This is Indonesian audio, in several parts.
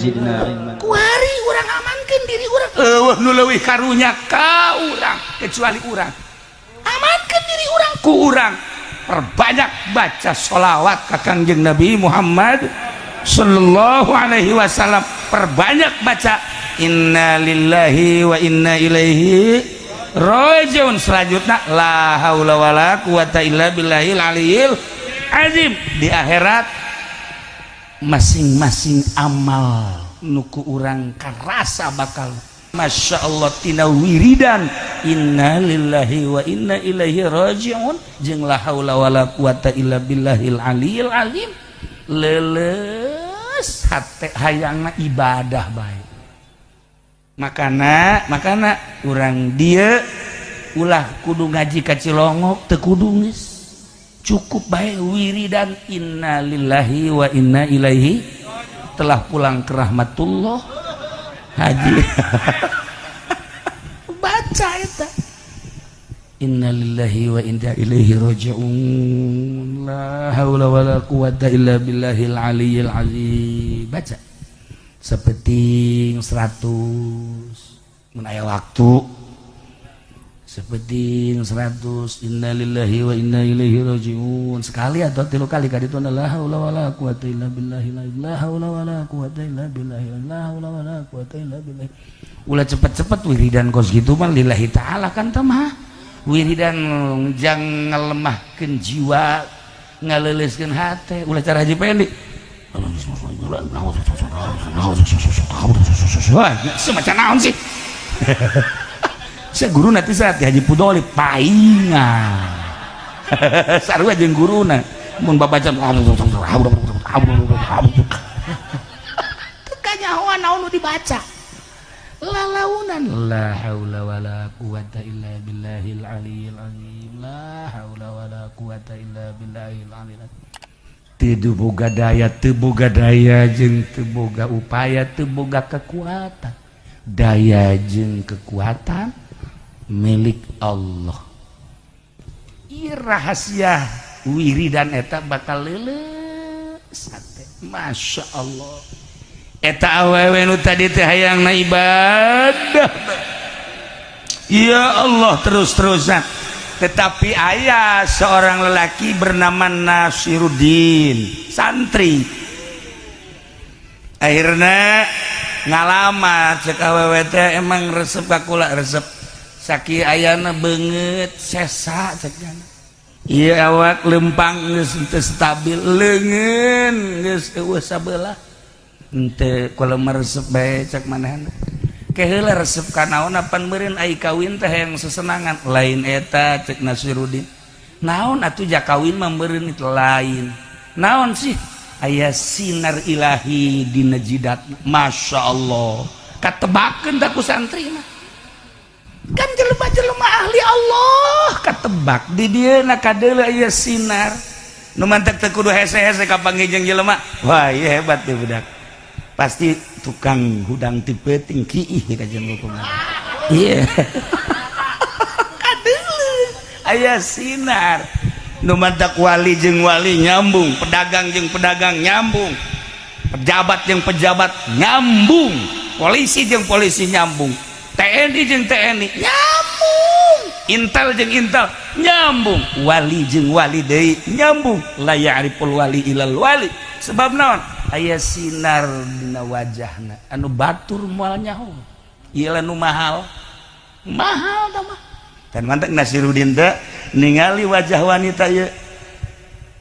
zidna ilman. Kuari urang amankeun diri urang. Eueuh nu leuwih karunya ka urang kecuali urang. Amankeun diri urang ku urang. Perbanyak baca sholawat ka Kangjeng Nabi Muhammad sallallahu alaihi wasallam. Perbanyak baca inna lillahi wa inna ilaihi rajiun. Selanjutnya la haula wala quwata illa billahil aliyil azim. Di akhirat masing-masing amal nuku urang karasa bakal masya Allah tina wiridan inna lillahi wa inna ilaihi rajiun jeung la haula wala quwata illa billahil aliyil azim. Leles hate hayangna ibadah bae. Makana urang dia ulah kudu ngaji ka Cilongok teu kudu geus cukup bae wiridan inna lillahi wa inna ilaihi telah pulang ke rahmatullah haji baca eta inna lillahi wa inna ilaihi rajiun la haula wala quwata illa billahil aliyil azim. Baca sepenting 100 mun aya waktu sepenting 100 innalillahi wa inna ilaihi rajiun sekali atau 3 kali ka ditu la haula wala quwata illa billahi la haula wala quwata illa billahi la haula wala quwata illa billahi. Ulah cepet-cepet wiridan kos gitu mah lillahi taala kan teh mah wiridan jang ngelemahkeun jiwa ngaleuleskeun hate. Ulah cara haji pendek wah semacam naon sih saya guru nanti saat Haji Pudoli paingan sarua jeung guruna mun babaca tekanyahoan naon nu dibaca lalaunan la haula wala quwata illa billahil aliyil azim la haula wala quwata illa billahil aliyil azim. Teu boga daya jeung teu boga upaya teu boga kekuatan. Daya jeung kekuatan milik Allah. Ieu rahasia wiridan eta bakal leuleus hate. Masya Allah. Eta awewe nu tadi teh hayangna ibadah. Ya Allah terus-terusan. Tetapi ayah seorang lelaki bernama Nasiruddin santri akhirnya ngalamat cek awewe teh emang resep kakula resep saki ayana banget sesa cekana iya awak lempang geus teu stabil leungeun geus eueuh sabelah henteu kalau meresep bae cek manehna keheula resep kanaon apan meureun ai kawin teh yang sesenangan lain eta cek Nasiruddin naon atuh jak kawin mah meureun itu lain naon sih aya sinar ilahi dina jidat. Masya Allah katebakeun da ku santri mah kan jelema-jelema ahli Allah katebak di dieuna kadeuleu aya sinar nu mantek teu kudu hese-hese ka panggih jelema. Wah ieu hebat teh budak pasti tukang hudang tipeting kiih kajian hukum iya kadeuleu aya sinar nu mantak wali jeung wali nyambung pedagang jeung pedagang nyambung pejabat jeung pejabat nyambung polisi jeung polisi nyambung TNI jeung TNI nyambung intel jeung intel nyambung wali jeung wali deui nyambung la ya'riful wali ilal wali sebab naon aya sinar dina wajahna anu batur moal nyaho ieu nu mahal tah mah kan mantek Nasiruddin teh ningali wajah wanita ieu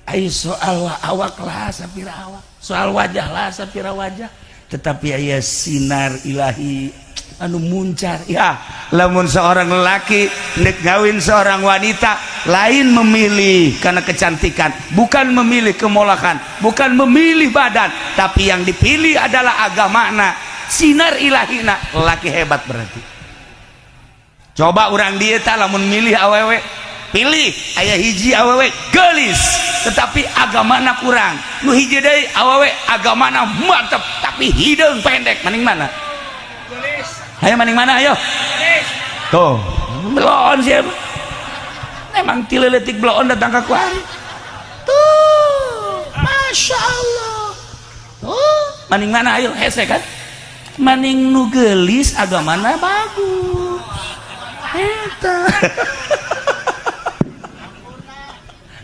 ai soal awak lah sapira awak soal wajah lah sapira wajah tetapi aya sinar ilahi anu muncar. Ya lamun seorang lelaki nek ngawin seorang wanita lain memilih karena kecantikan, bukan memilih kemolakan, bukan memilih badan, tapi yang dipilih adalah agamana, sinar ilahina. Lelaki hebat berarti. Coba orang dia tak lamun milih awewe, pilih aya hiji awewe gelis tetapi agamana kurang, nu hiji deui awewe agamana mantep tapi hideung pendek, mending mana? Ayo maning mana ayo? Tuh, belon siapa? Memang tileletik belon datang ke kuari. Tuh, masya Allah. Oh, maning mana ayo hese kan maning nu geulis agamana bagus eta.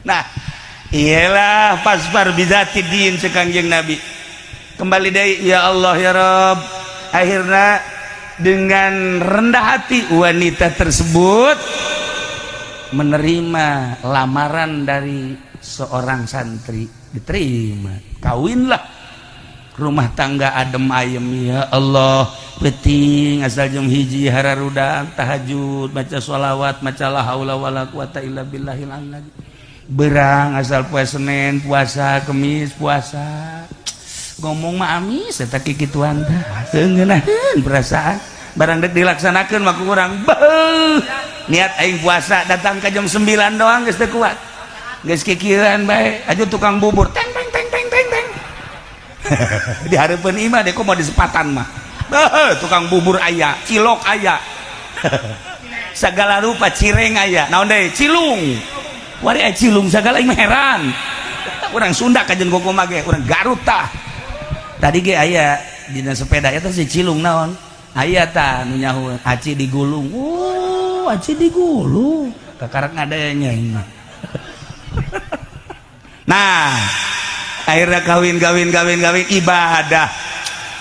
Nah iyalah pasfar bizati din sekangjeng Nabi kembali deui ya Allah ya Rabb. Akhirnya dengan rendah hati wanita tersebut menerima lamaran dari seorang santri, diterima, kawinlah, rumah tangga adem ayem. Ya Allah penting asal jam hiji hararudang tahajud baca sholawat maca la haula wala quwata illa billahil azim, berang asal poe Senin puasa Kemis puasa ngomong mah amis eta kikituan tah geuneunaheun perasaan barang dek dilaksanakeun mah ku urang beuh niat aing puasa datang ka jam 9 doang geus teu kuat geus kikieuan bae aju tukang bubur teng teng teng teng teng teng di hareupeun imah dek mau di sepatan mah beuh tukang bubur aya cilok aya sagala rupa cireng aya naon deui cilung wari aya cilung sagala imah heran urang Sunda kajen kokoh mage urang Garut tah tadi ge aya dina sepeda eta si cilung naon aya tah nu nyaho aci digulung aci digulung kakarak ngadanya ini. Nah akhirnya kawin ibadah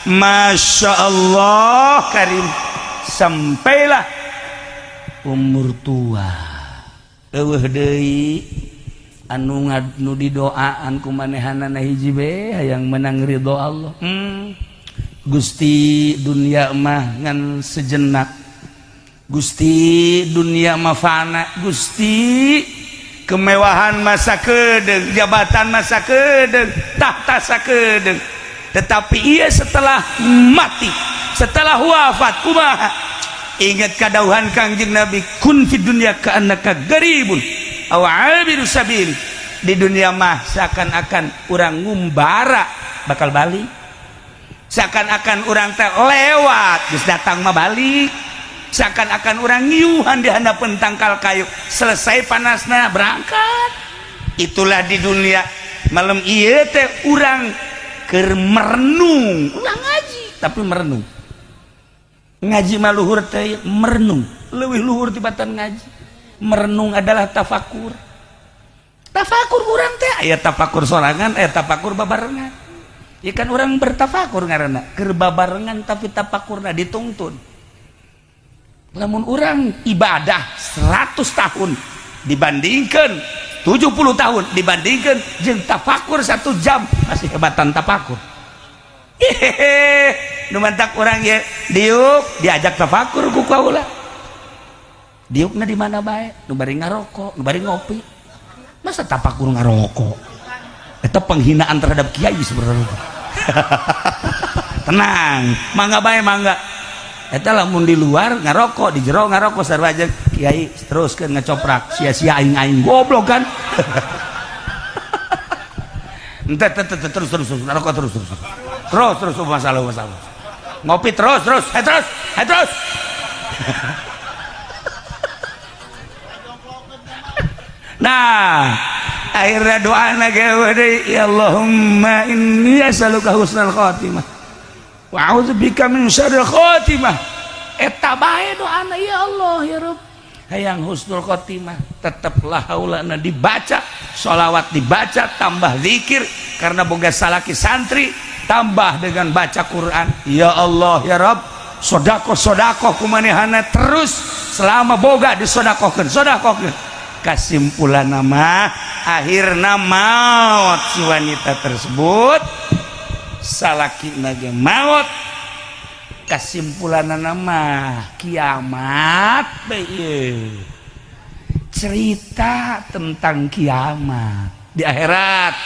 Masya Allah karim sampailah umur tua eueuh deui anu didoaan ku manehanana hiji be hayang menang ridho Allah. Gusti dunia mah ngan sejenak, Gusti dunia mah fana, Gusti kemewahan masa kedeng, jabatan masa kedeng, tahta sakedeng. Tetapi ia setelah mati, setelah wafat kumaha? Ingat kadauhan Kangjeng Nabi, kun fid dunya ka'annaka garibun aw 'abiru sabil. Di dunia mah seakan-akan urang ngumbara bakal balik. Seakan-akan urang teh lewat geus datang mah balik. Seakan-akan urang ngiuhan di hadapan tangkal kayu, selesai panasna berangkat. Itulah di dunia. Malam ieu teh urang keur merenung, urang ngaji tapi merenung. Ngaji mah luhur teh merenung, leuwih luhur tibatan ngaji. Merenung adalah tafakur. Tafakur urang teh aya tafakur sorangan, aya tafakur babarengan. Ya kan orang bertafakur ngaranna, keur babarengan tapi tafakurna dituntun. Lamun orang ibadah 100 tahun dibandingkan 70 tahun dibandingkan jeung tafakur 1 jam masih hebatan tafakur. Nu mantak urang ye diuk diajak tafakur ku kaula. Diukna di mana bae? Nu bari ngarokok, nu bari ngopi. Masa tafakur ngarokok? Eta penghinaan terhadap kiai sebenarnya. Tenang, mangga bae mangga. Eta lamun di luar ngarokok, di jero ngarokok sarua jeung kiai teruskeun ngecoprak, sia-sia aing-aing goblok kan. Ente terus ngarokok terus. Terus masalah. Ngopi terus. Nah, akhirnya doa nage ya Allahumma inni as'aluka husnal khatimah wa a'udzubika min syarril khatimah. Eta bae doana ya Allah ya Rabb hayang husnul khatimah. Tetep la haulana dibaca, sholawat dibaca, tambah zikir karena boga salaki santri, tambah dengan baca Quran. Ya Allah ya Rabb sedekah kumanehana terus selama boga disedekahkeun. Kesimpulan nama akhirna maut si wanita tersebut, salaki nage maut. Kesimpulan nama kiamat bae. Cerita tentang kiamat di akhirat.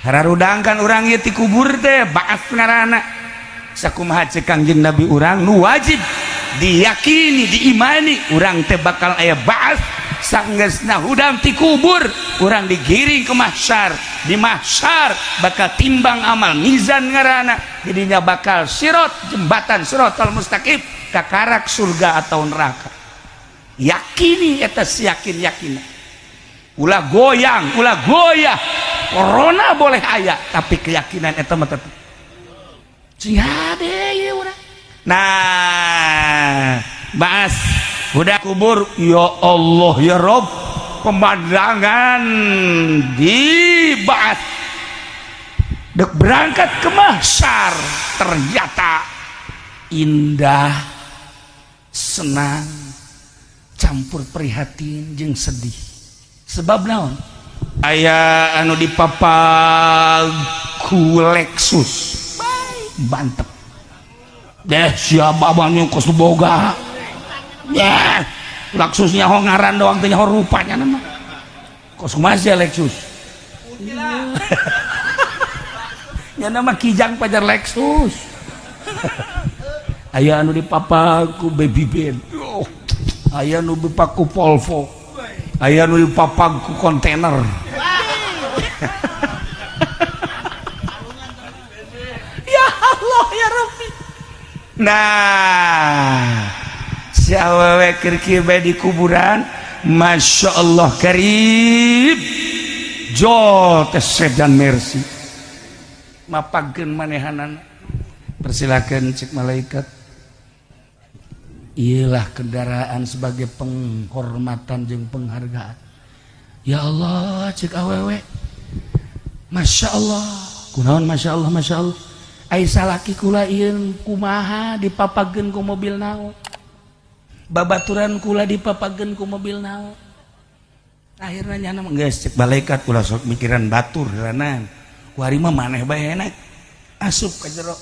Hararudangkan urang ieu ti kubur teh ba'ats ngaranna. Sakumaha ceuk Kangjeng Nabi urang nu wajib diyakini diimani urang teh bakal aya ba'ats. Sanggeusna hudang ti kubur urang digiring ke mahsyar. Di mahsyar bakal timbang amal mizan ngaranna, jadinya bakal sirat, jembatan siratal mustaqim kakarak surga atau neraka. Yakini eta yakin ulah goyang ulah goyah corona boleh aya tapi keyakinan eta mah tetep Cihade ya udah. Nah, Mas, udah kubur. Ya Allah ya Rob, pemandangan dibahas. Dek berangkat ke mahsyar, ternyata indah, senang, campur prihatin jeung sedih. Sebab naon? Aya anu dipapag ku Lexus. Bantep. Deh siapa banyak kos boga. Ya, Lexusnya ho ngaran doang teh ho rupanya nama. Kos masih Lexus. Ya nama kijang pajar Lexus. Aya anu dipapag ku Baby Ben. Aya anu dipapag ku Volvo. Aya anu dipapag ku kontainer. Ya Rabbi. Nah, si awewe keur bae di kuburan, Masya Allah karib. Jo tes sedan Mercy. Mapagkeun manehanana. Persilakan cek malaikat. Iyalah kendaraan sebagai penghormatan jeung penghargaan. Ya Allah cek awewe. Masya Allah. Kunaon Masya Allah, Masya Allah. Aisyah laki kula ieu kumaha dipapageun ku mobil naon. Babaturan kula dipapageun ku mobil naon. Akhirna nyana geus cek malaikat kula sok mikiran batur heulanan. Kuari mah maneh bae enak. Asup ka jero.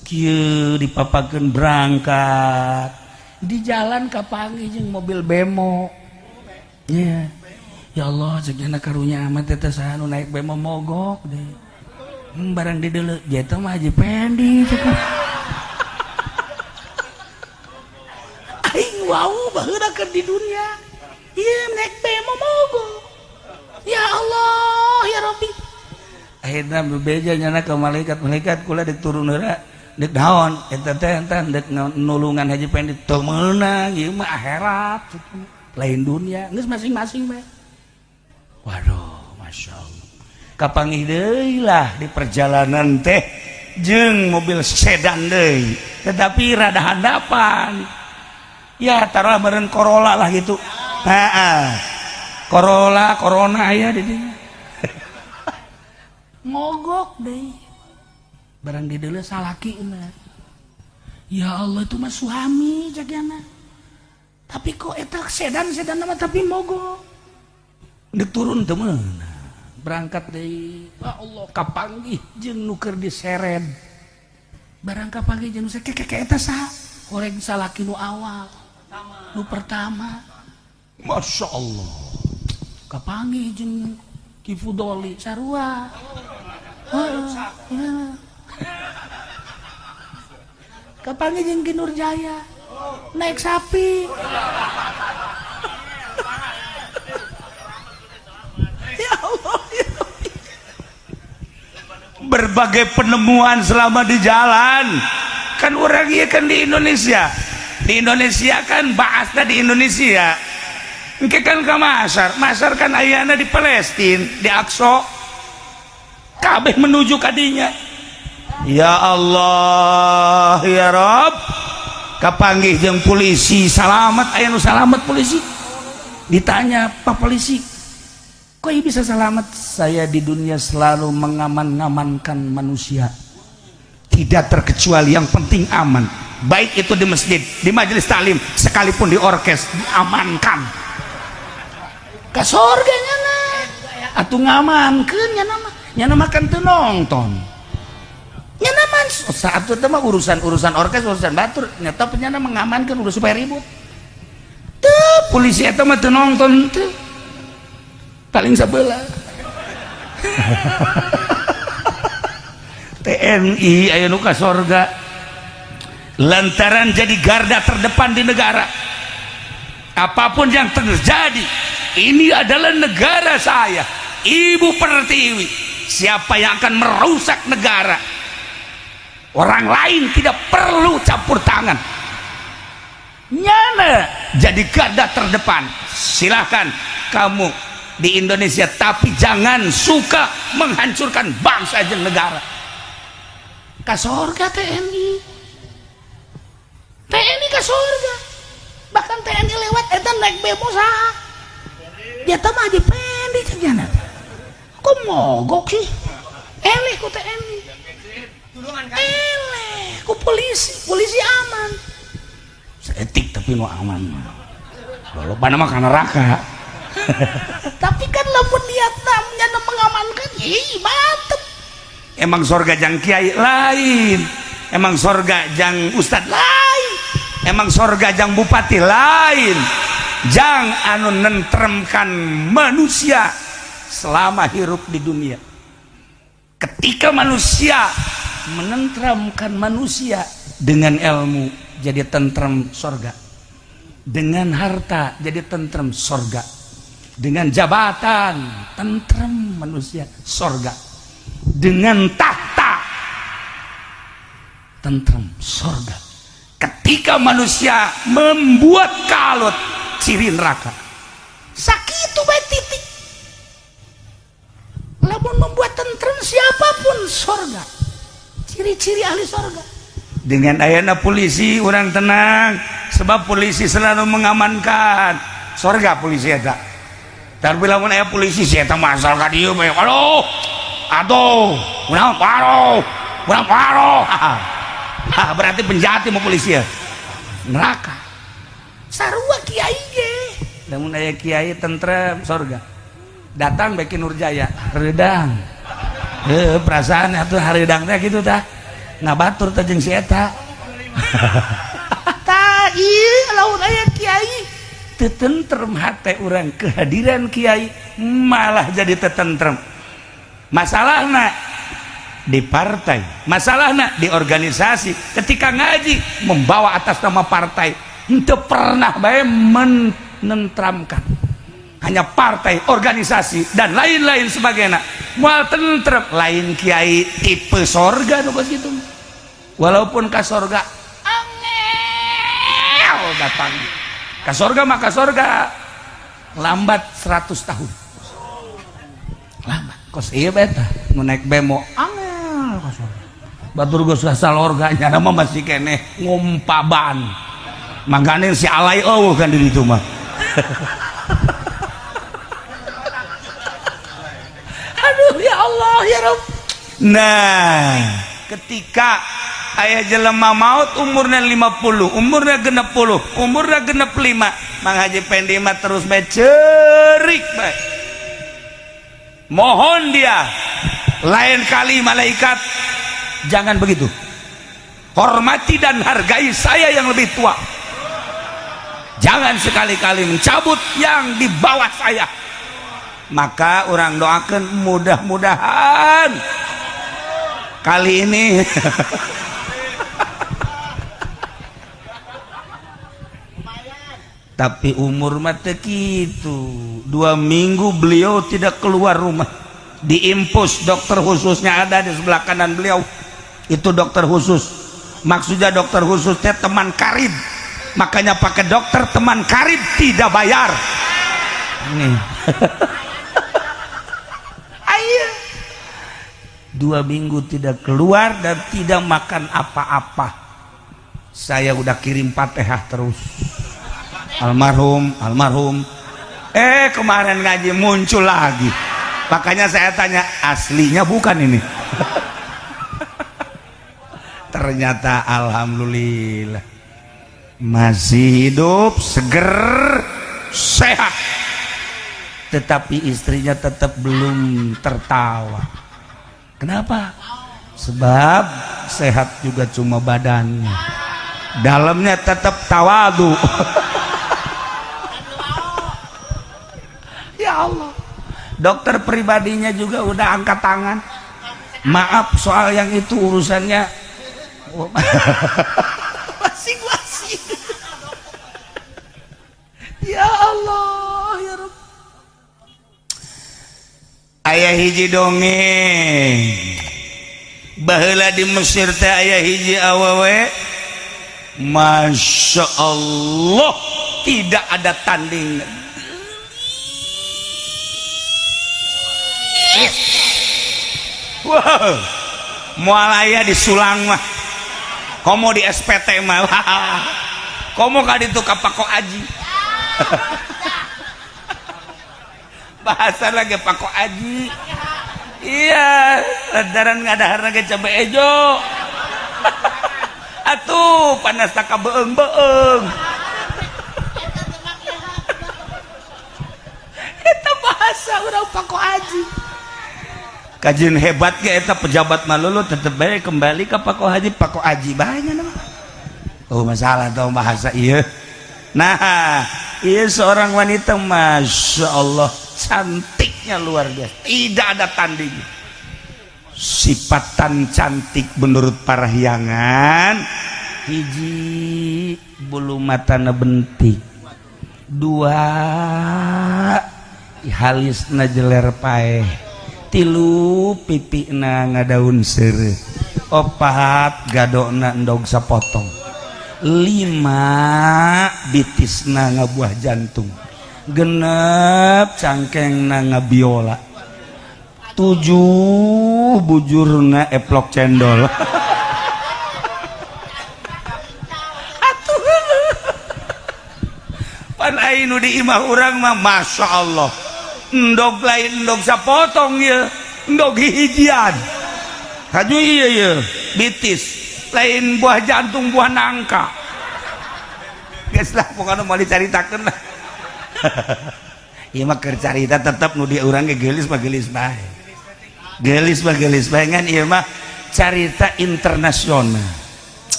Kieu dipapageun berangkat. Di jalan kapanggih jeung mobil bemo. Ya. Ya Allah cek nyana karunya amat teh saha nu naik bemo mogok deh. Barang di dulu jatuh mah Haji Pendi aing wow baheurakeun di dunia ieu naik bemo mogok ya Allah ya Rabbi akhirna bebeja nyana ka malaikat kula dek turun heula dek naon eta teh entan dek nulungan Haji Pendi teu meunang ieu mah akhirat lain dunia geus masing-masing bae. Waduh Masya Allah kapanggih deui lah di perjalanan teh jeung mobil sedan deui tetapi rada handapan ya taruhlah meureun Corolla lah gitu. Corona aya di dieu mogok deui barang di deuleu salakina. Ya Allah itu mah suami jadiana tapi kok eta sedan mah tapi mogok deuk turun teu meunang berangkat dari Allah kapanggih jeung nu keur diseret barang kapanggih jeung nu keke eta saha horeng salaki nu awal nu pertama Masya Allah kapanggih jeung Ki Fudoli sarua kapanggih jeung Ki Nurjaya naik sapi. Ya Allah, ya Allah. Berbagai penemuan selama di jalan kan orang iya kan di Indonesia kan bahasnya di Indonesia engke kan ke Masar kan ayana di Palestina di Aqsa kabeh menuju kadinya. Ya Allah ya Rob kapanggih jeung polisi salamet aya nu salamet polisi ditanya Pak polisi kok bisa selamat? Saya di dunia selalu mengaman-ngamankan manusia. Tidak terkecuali yang penting aman. Baik itu di masjid, di majelis taklim, sekalipun di orkes diamankan. Ka sorga nyana. Atuh ngamankeun nyana makan teu nonton. Nyana man saat itu mah urusan orkes, urusan batur, nyata nyana mengamankan udah supaya ribut. Teu polisi eta mah teu nonton teu. Paling sebelah TNI aya nu ka sorga lantaran jadi garda terdepan di negara. Apapun yang terjadi ini adalah negara saya, Ibu Pertiwi. Siapa yang akan merusak negara orang lain tidak perlu campur tangan. Nyana jadi garda terdepan. Silahkan kamu di Indonesia tapi jangan suka menghancurkan bangsa dan negara. ka sorga TNI. TNI ka sorga. Bahkan TNI lewat eta naik bemo saha? Dia teh mah Pendi cenah. Kok mogok sih? Eleh ku TNI. Eleh ku polisi aman. Seetik tapi nu aman. Lolobana mah ka neraka. Tapi kan lamun niatna nyana mengamankan, mantep. Emang sorga jang kiai lain, emang sorga jang ustad lain, emang sorga jang bupati lain, jang anu nentremkan manusia selama hirup di dunia. Ketika manusia menenteramkan manusia dengan ilmu jadi tentrem sorga, dengan harta jadi tentrem sorga, dengan jabatan tentrem manusia sorga, dengan tahta tentrem sorga. Ketika manusia membuat kalut ciri neraka sakitu bae titik. Lamun membuat tentrem siapapun sorga, ciri-ciri ahli sorga. Dengan ayana polisi orang tenang, sebab polisi selalu mengamankan sorga. Polisi eta tapi lamun aya polisi si eta masal ka dieu bae, aduh urang paro berarti penjahat mau polisi ya neraka. Sarua kiai ge lamun aya kiai tentrem sorga, datang beki Nurjaya redang perasaan atuh hareudang teh kitu tah ngabatur teh jeung si eta. Tah ieu lamun aya kiai teu tentrem hate urang, kehadiran kiai malah jadi teu tentrem. Masalahna di partai, masalahna di organisasi. Ketika ngaji membawa atas nama partai, henteu pernah bae menentramkan. Hanya partai, organisasi dan lain-lain sebagainya moal tentrem. Lain kiai tipe sorga nu geus kitu. Walaupun ka sorga angel datang. Ka sorga mah ka sorga lambat 100 tahun. Lambat. Kos ieu beta nu naik bemo angel ka sorga. Batur geus asal organya nama masih keneh ngompaban. Mangkane si alay eueuh kan di ditu mah. Aduh ya Allah ya Rabb. Nah, ketika aya jelema maut umurna 50, umurna 60, umurna 65, Mang Haji Pendi mah terus bae ceurik bae. Mohon dia lain kali malaikat jangan begitu. Hormati dan hargai saya yang lebih tua. Jangan sekali-kali mencabut yang di bawah saya. Maka orang doakan mudah-mudahan kali ini tapi umur mata gitu 2 minggu beliau tidak keluar rumah. Diimpus dokter khususnya ada di sebelah kanan beliau, itu dokter khusus. Maksudnya dokter khusus teh teman karib, makanya pakai dokter teman karib tidak bayar. Nih. Ayo 2 minggu tidak keluar dan tidak makan apa-apa. Saya udah kirim Fatihah terus. Almarhum kemarin ngaji muncul lagi, makanya saya tanya aslinya bukan ini. Ternyata alhamdulillah masih hidup, seger, sehat, tetapi istrinya tetap belum tertawa. Kenapa? Sebab sehat juga cuma badannya, dalamnya tetap tawadu. Ya Allah, dokter pribadinya juga udah angkat tangan. Maaf soal yang itu urusannya masing-masing. Ya Allah ya Rabb. Aya hiji dongeng baheula di Mesir teh aya hiji awewe, Masya Allah tidak ada tanding. Wow, moal aya di Sulang mah komo di SPT mah komo ka ditu ka Pako Aji bahasa lagi Pako Aji iya ladaran ngadaharna ge cabe ejo atuh panas tak beung-beung eta bahasa urang Pako Aji kajian hebat ge eta pejabat malulu tetep bae kembali ke Pako Haji Pako Aji banyak nama oh masalah tau bahasa iya nah iya seorang wanita Masya Allah cantiknya luar biasa tidak ada tanding sifatan cantik menurut para hiangan hiji bulu matana bentik dua halisna jeler paeh tilu pipina ngadaun seureuh opat gadokna endog sapotong lima bitisna ngabuah jantung genep cangkengna ngabiola tujuh bujurna eplok cendol atuh pan ainu di imah urang mah Masya Allah endog lain endog sapotong ya endog hijian haju iya ya bitis lain buah jantung buah nangka geus lah pokoknya mau dicaritakeun lah ieu mah keur carita tetep nu di urang ge geulis mah geulis bae gelis bae ieu mah carita internasional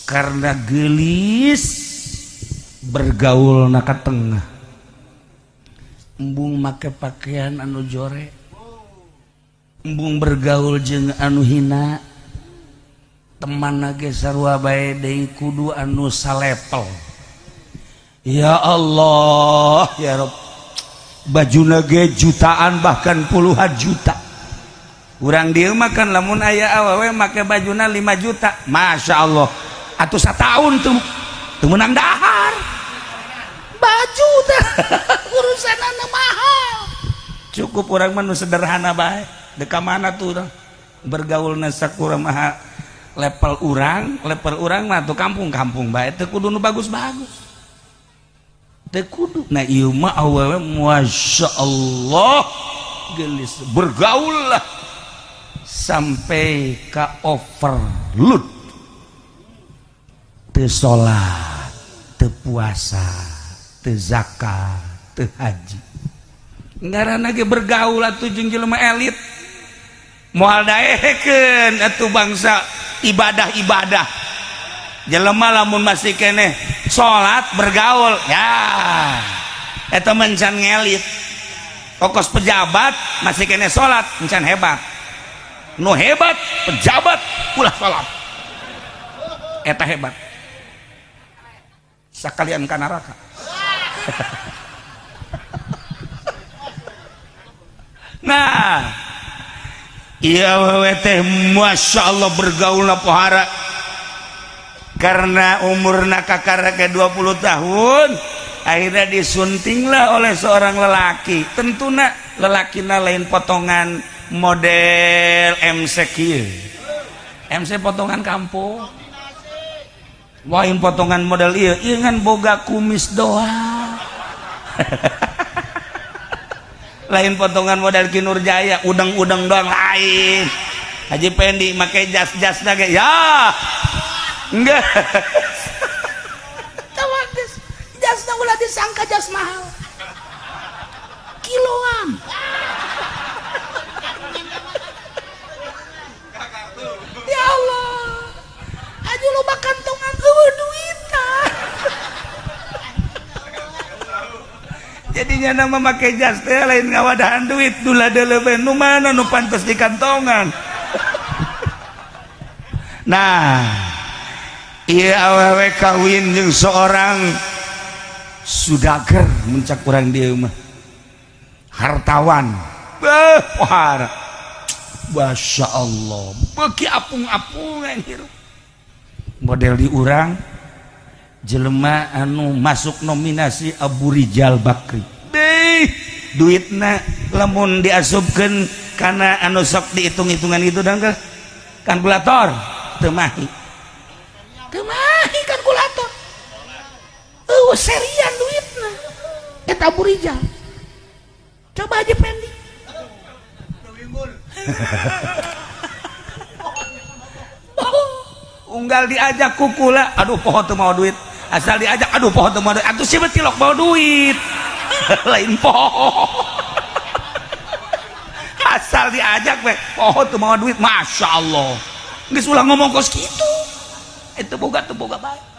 karena gelis bergaul na ka tengah embung make pakaian anu jore embung bergaul jeung anu hina teman ge sarua bae deui kudu anu salepel ya Allah ya Rabb bajuna ge jutaan bahkan puluhan juta urang dieu makan lamun aya awewe make bajuna 5 juta Masya Allah atuh satahun tuh menang dahar baju teh urusanana mahal cukup urang mah nu sederhana bae deka mana tuh urang bergaulna sakumaha level urang mah tuh kampung-kampung bae teu kudu nu bagus-bagus teu kudu nah ieu mah awewe Masya Allah gelis bergaul lah sampai ka overload teu salat teu puasa teu zakat teu haji ngaranna ge bergaul atuh jeung jelema elit moal daekeun atuh bangsa ibadah jelema lamun masih keneh salat bergaul ya eta mencan ngelit kokos pejabat masih keneh salat mencan hebat nu hebat pejabat ulah salat eta hebat sakalian ka neraka nah iya wewe teh Masya Allah bergaulna pohara karena umurna kakarake 20 tahun akhirnya disuntinglah oleh seorang lelaki tentuna lelakina lain potongan model MC kieu MC potongan kampung lain potongan model ieu ngan boga kumis doang lain potongan model Kinur Jaya udang-udang doang lain Haji Pendi make jas-jas ge ya enggak tawages jasna ulah disangka jas mahal kiloan ya Allah aja loba kantongan duitan jadinya nama make jas teh lain ngawadahan duit dula delebe nu mana nu pantes di kantongan nah ieu awewe kawin jeung seorang sudager muncak urang dieu mah hartawan pohara Masya Allah beuki apung-apungan hirup model di urang jelema anu masuk nominasi Abu Rijal Bakri duitna lamun diasupkeun kana anu sok dihitung-hitungan itu dan kalkulator temahi kalkulator serian duitna eta Abu Rijal coba aja Pendi unggal diajak kukula aduh poho teu mau duit asal diajak aduh poho teu mau duit atuh siapa cilok mau duit lain poho asal diajak we poho teu mau duit Masya Allah geus ulah ngomong kos kitu itu boga baik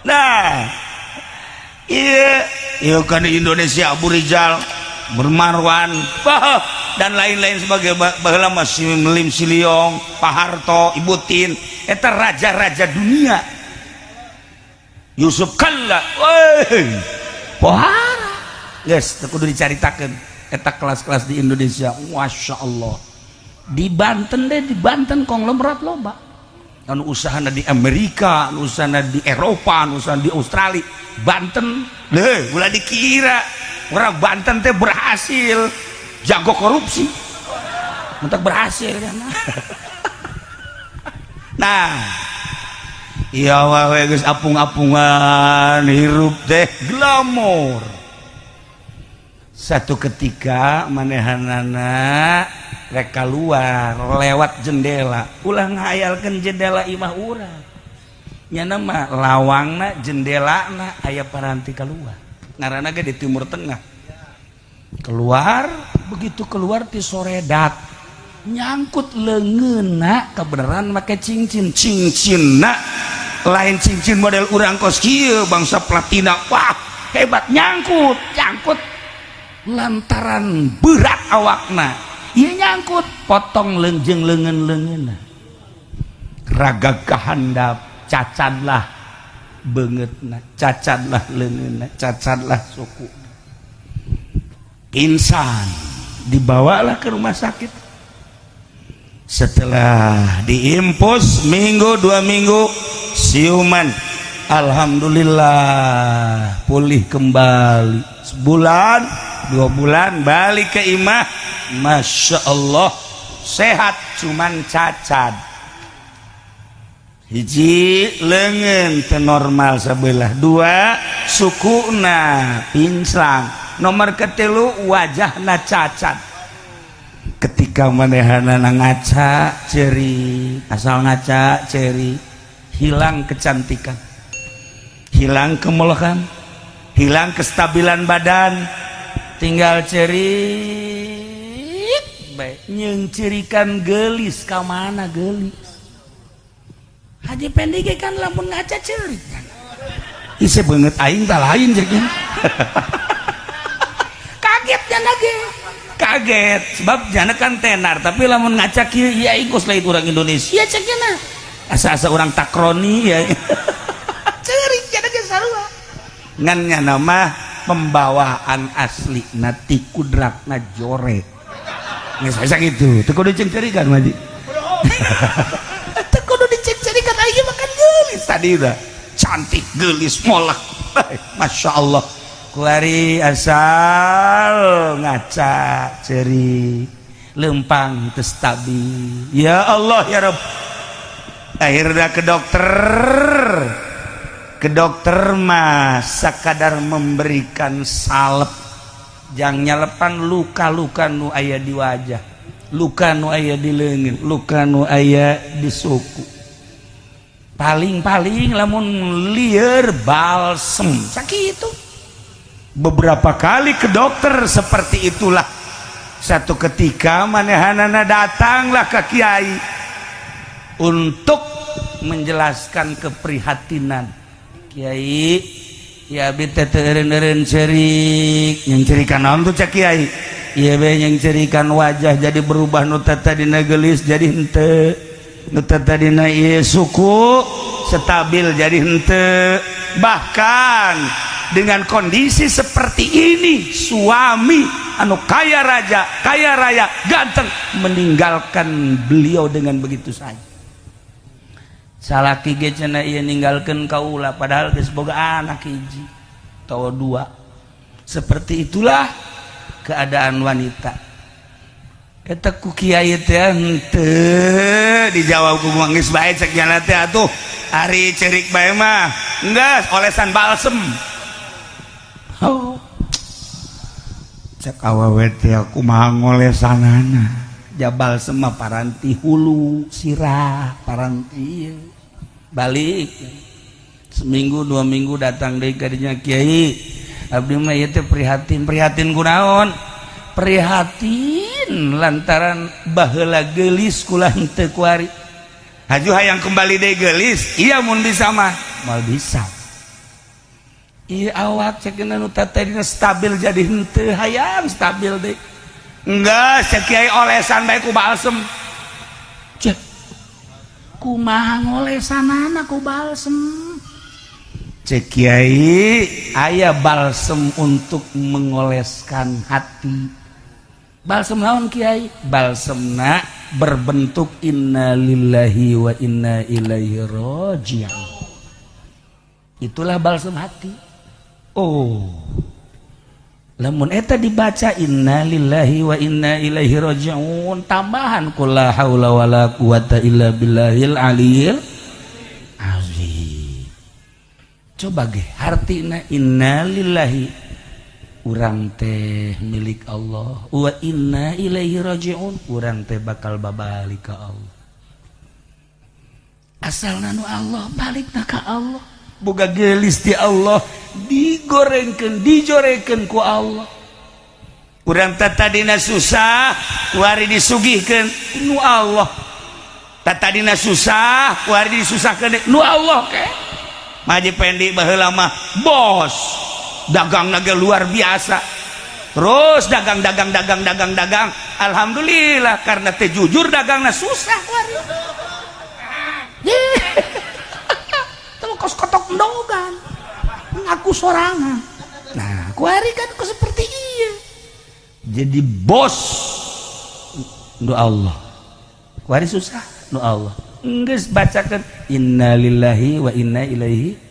nah iya kan di Indonesia Abu Rijal bermarwan dan lain-lain sebagai baheula masih Melim Siliong Pak Harto Ibu Tin eta raja-raja dunia Yusuf Kalla pohara guys kudu dicaritakeun eta kelas-kelas di Indonesia Masya Allah di Banten konglomerat loba anu usahana di Amerika anu usahana di Eropa anu usahana di Australia Banten ulah dikira orang Banten teh berhasil jago korupsi mentak berhasil kan nah iya wae geus apung-apungan hirup teh glamor satu ketika manehanana rek keluar lewat jendela ulah ngayalkeun jendela imah urang nya nama lawangna jendelana aya paranti keluar ngaranna ge di timur tengah keluar begitu keluar ti soredak nyangkut leungeunna kebenaran make cincinna lain cincin model urang kos kieu bangsa platina wah hebat nyangkut lantaran berat awakna ieu nyangkut potong leungjeng leungeun-leungeunna raga kahandap cacadlah beungeutna cacadlah leungeunna cacadlah suku pingsan dibawalah ke rumah sakit setelah diimpus minggu 2 minggu siuman alhamdulillah pulih kembali sebulan 2 bulan balik ke imah Masya Allah sehat cuman cacat hiji leungeun teu normal sabelah 2 sukuna pinsang nomor ketilu wajahna cacat ketika manehanana ngaca ceri asal ngaca ceri hilang kecantikan hilang kemelokan hilang kestabilan badan tinggal cerit baik nyengcirikan gelis ka mana gelis Haji Pendi ge kan lamun ngaca cerit kan isi beungeut aing tah lain jeung kaget jana ge kaget sebab jana kan tenar tapi lamun ngaca kieu ya ingkos lain urang Indonesia cek jana asa-asa urang takroni ya cerit jana ge sarua ngan nya nama pembawaan asli nati kudrakna jorek geus asa kitu teu kudu cengcerikan maji teu kudu dicengcerikan aya makan geulis tadi udah cantik geulis molek Masya Allah kuari asal ngaca ceri lempang teu stabil ya Allah ya Rabb akhirnya ke dokter mah sakadar memberikan salep jang nyalepan luka-luka nu aya di wajah luka nu aya di leungeun luka nu aya di suku paling-paling lamun lieur balsem sakitu beberapa kali ke dokter seperti itulah satu ketika manehanana datanglah ke kiai untuk menjelaskan keprihatinan Kiai ya bete teu eureun-eureun cerik yang cerikan naon tuh cak kiai ieu be yang cerikan wajah jadi berubah nu tadina geulis jadi henteu nu tadina ieu suku stabil jadi henteu bahkan dengan kondisi seperti ini suami anu kaya raya ganteng meninggalkan beliau dengan begitu saja salaki ge cenah ieu ninggalkeun kaula padahal geus boga anak hiji atawa 2 seperti itulah keadaan wanita. Eta ku kiai teh henteu dijawab ku geus bae cek jalan teh atuh ari cerik bae mah enggeus olesan balsem. Oh. Cek awewe teh kumaha ngolesanana. Ja balsem mah paranti hulu, sirah, paranti balik. Seminggu 2 minggu datang deui ka dinya kiai. Abdi mah ieu teh prihatin kunaon? Prihatin lantaran baheula geulis kula henteu kuari. Haju hayang kembali deui geulis, iya mun bisa mah moal bisa. Ieu awak cekeuna nu tadi stabil jadi henteu hayang stabil deui. Enggeus cek kiai olesan bae ku balsem. Cek kumaha ngolesanana ku balsem? Cek kiai aya balsem untuk mengoleskan hati. Balsem naon kiai? Balsemna berbentuk inna lillahi wa inna ilaihi raji'un. Itulah balsem hati. Oh, lamun eta dibaca inna lillahi wa inna ilaihi raji'un tambahan qul la haula wala quwata illa billahil aliyil azim. Coba ge hartina inna lillahi urang teh milik Allah wa inna ilaihi raji'un urang teh bakal babalik ka Allah. Asalna nu Allah balikna ka Allah. Boga geulis ti Allah digorengkeun dijorekeun ku Allah. Urang teh tadina susah kuari disugihkeun nu Allah. Tadina susah kuari disusahkeun nu Allah ke. Maji pendi baheula mah bos. Dagang naga luar biasa, terus dagang. Alhamdulillah karena teh jujur dagangna susah kuari. Tuh kos kotok ndogan, ngaku sorangan. Nah kuari kan ku seperti iya. Jadi bos, nu Allah. Kuari susah, nu Allah. Geus bacakeun inna lillahi wa inna ilaihi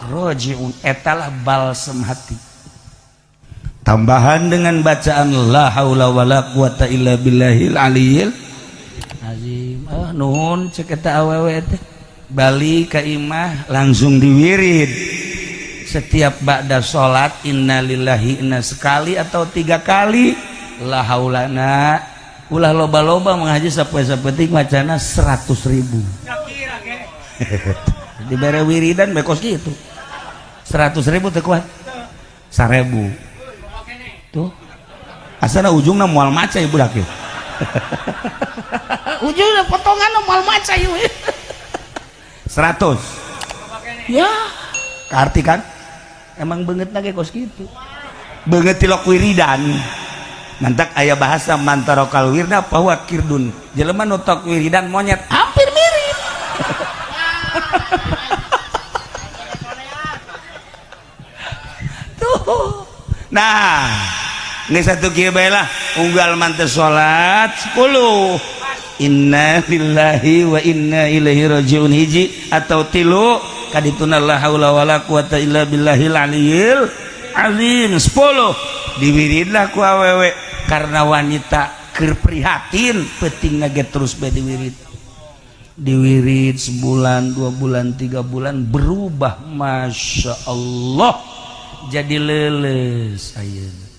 raji'un, etalah balsem hati. Tambahan dengan bacaan la haula wala quwata illa billahil aliyil azim. Ah nuhun cek eta awewe teh bali ka imah langsung diwirid. Setiap ba'da salat inna lillahi inna sekali atau 3 kali, la haulana ulah loba-loba mengaji sapoe-sapoe macana 100.000. Dibere wiridan bekos gitu. 100.000 teh kuat 1.000 tuh asana ujungna moal maca ieu budak ieu. Ujungna potonganna moal maca ieu 100 ya arti kan emang beungeutna ge kos kitu beungeut tilok wiridan mantak aya bahasa mantarokal wirda bahwa kirdun jelema nu tok wiridan monyet hampir mirip. Nah, ini satu kieu bae lah unggal manteu salat 10. Inna lillahi wa inna ilaihi raji'un hiji atau 3 kadituna la haula wala quwata illa billahil aliyil azim 10 diwiridlah ku awewe karena wanita keur prihatin peuting ge terus bae diwirid sebulan 2 bulan 3 bulan berubah masya Allah jadi leles ayeuna.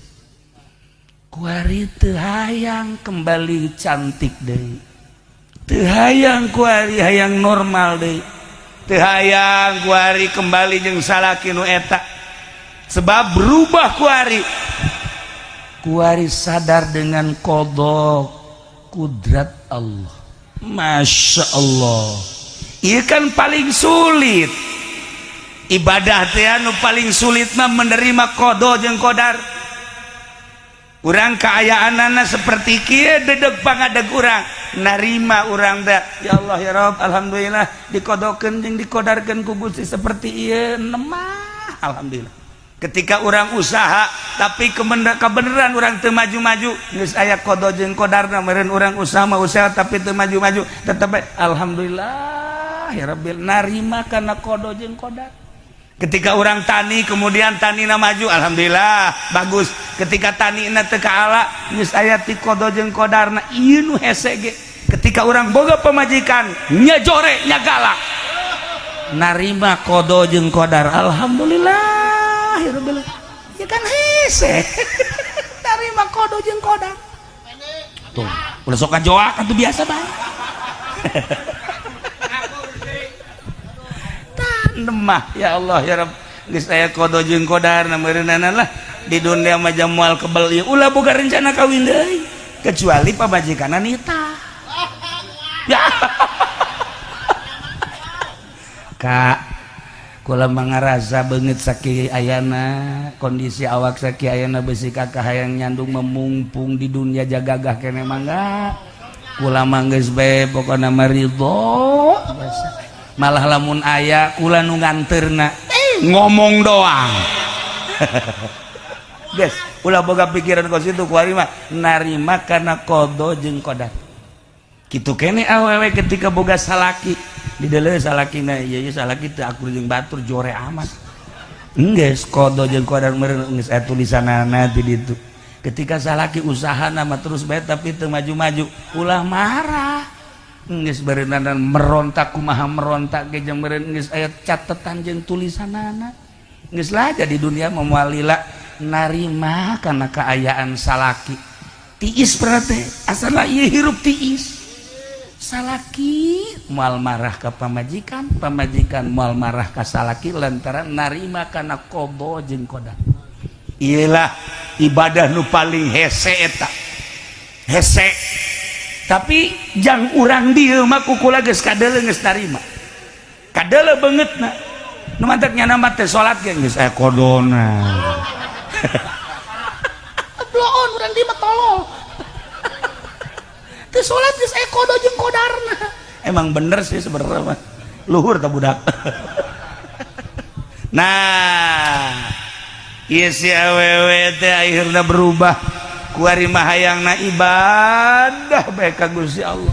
Kuari teu hayang kembali cantik deui. Teu hayang kuari hayang normal deui. Teu hayang kuari kembali jeung salaki nu eta. Sebab berubah kuari. Kuari sadar dengan qada kudrat Allah. Masya Allah. Ieu kan paling sulit. Ibadah teh anu paling sulit mah menerima qada jeung qadar. Urang kaayaanana seperti kieu dedeg pangadeg urang narima urang teh ya Allah ya Rabb alhamdulillah dikodokeun jeung dikodarkeun ku Gusti seperti ieu nemah alhamdulillah. Ketika urang usaha tapi kebenaran urang teu maju-maju geus aya qada jeung qadarna meureun urang usaha mah usaha tapi teu maju-maju tetep alhamdulillah ya Rabbil narima kana qada jeung qadar. Ketika orang tani kemudian tanina maju, alhamdulillah bagus. Ketika tanina teu kaala geus aya ti kodo jeung kodarna, ieu nu hese ge. Ketika orang boga pamajikan nya jore nya galak, narima kodo jeung kodar, alhamdulillah ya kan hese. Narima kodo jeung kodar tuh udah sok kajoak atuh biasa bae. Nemah ya Allah ya Rabb geus aya kodo jeung kodarna meureunana lah di dunia mah moal kebel ieu ulah boga rencana kawin deui kecuali pamajikanna nitah ya. Kak kula mangarasa beungeut sakieu ayana kondisi awak sakieu ayana besi kakak hayang nyandung memumpung di dunia jagagah keneh mangga kula mah geus bae pokona mah ridho biasa. Malah lamun aya kula nu nganterna ngomong doang. Guys, ulah boga pikiran kos itu kuari mah narima kana kodo jeung kodar. Kitu kene awewe ketika boga salaki di deuleu salakina ieu salaki teu akur jeung batur jore amat. Enggeus kodo jeung kodar meureun geus aya tulisanana di ditu. Ketika salaki usahana mah terus bae tapi teu maju-maju, ulah marah. Geus berenang merontak kumaha merontak ge jeung meureun geus aya catetan jeung tulisanana geus lah jadi dunia moal lila narima kana kaayaan salaki tiis berarti asana ieu hirup tiis salaki moal marah ka pamajikan pamajikan moal marah ka salaki lantaran narima kana kodo jeung kodar. Iyalah ibadah nu paling hese eta hese. Tapi jang urang dieu mah kukula geus kadeuleu geus narima. Kadeuleu beungeutna. Nu mantep nyana mah teh salat ge geus aya kodona. Bloon urang dieu mah tolol. Teu salat geus aya kodo jeung kodarna. Emang bener sih sebenarnya mah. Luhur tah budak. Nah, ieu si awewe teh akhirna berubah. Kuari mah hayangna ibadah bae ka Gusti Allah.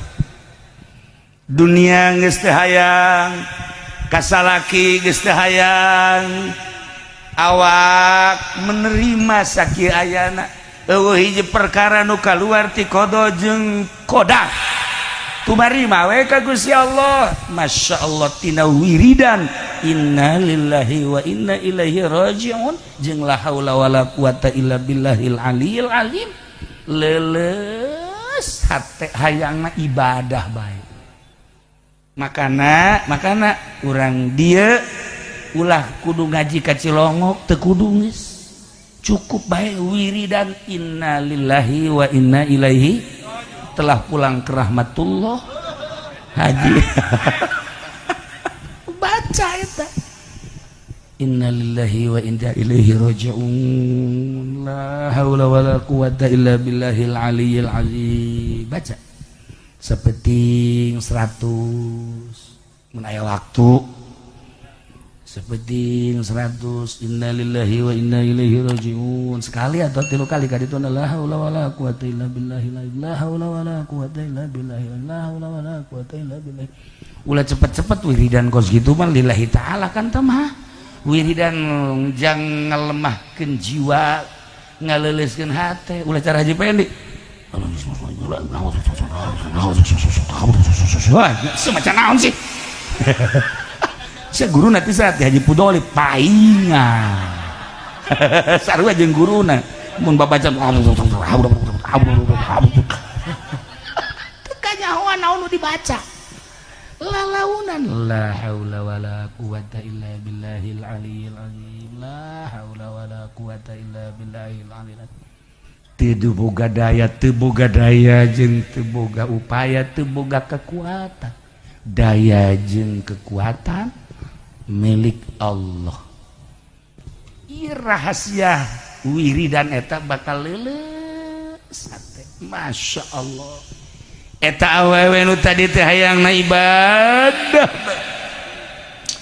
Dunia geus teu hayang, kasalaki geus teu hayang. Awak menerima sakieu ayana. Eueuh hiji perkara nu kaluar ti kodo jeung kodar. Tumarima we ka Gusti Allah. Masyaallah tina wiridan inna lillahi wa inna ilaihi rajiun jeung la haula wala quwata illa billahil aliyil azim. Leuleus hate hayangna ibadah bae. Makana urang dieu ulah kudu ngaji ka Cilongok teu kudu geus. Cukup bae wiridan inna lillahi wa inna ilaihi telah pulang ke rahmatullah haji. Baca eta inna lillahi wa inna ilaihi raji'un la haula wala quwata illa billahil aliyyil azim. Baca sapeting 100 mun aya waktu sapeting 100 inna lillahi wa inna ilaihi raji'un sekali atau 3 kali ka ditu la haula wala quwata illa billahi la haula wala quwata illa billahi la haula wala quwata illa billahi. Ulah cepet-cepet wiridan kos gitu mah lillahi ta'ala kan teh mah wiridan jang ngalemahkeun jiwa ngaleuleskeun hate ulah cara haji pendek wah semacam naon sih. Saya guru nanti saat di Haji Pudoli paingan sarua jeung guruna mun babaca teu nyahoan naon nu dibaca lalaunan la haula wala quwata illa billahil aliyil azim la haula wala quwata illa billahil aliyil azim. Teu boga daya jeung teu boga upaya teu boga kekuatan. Daya jeung kekuatan milik Allah. Ieu rahasia wiridan eta bakal leuleus hate. Masya Allah. Eta awewe nu tadi teh hayangna ibadah.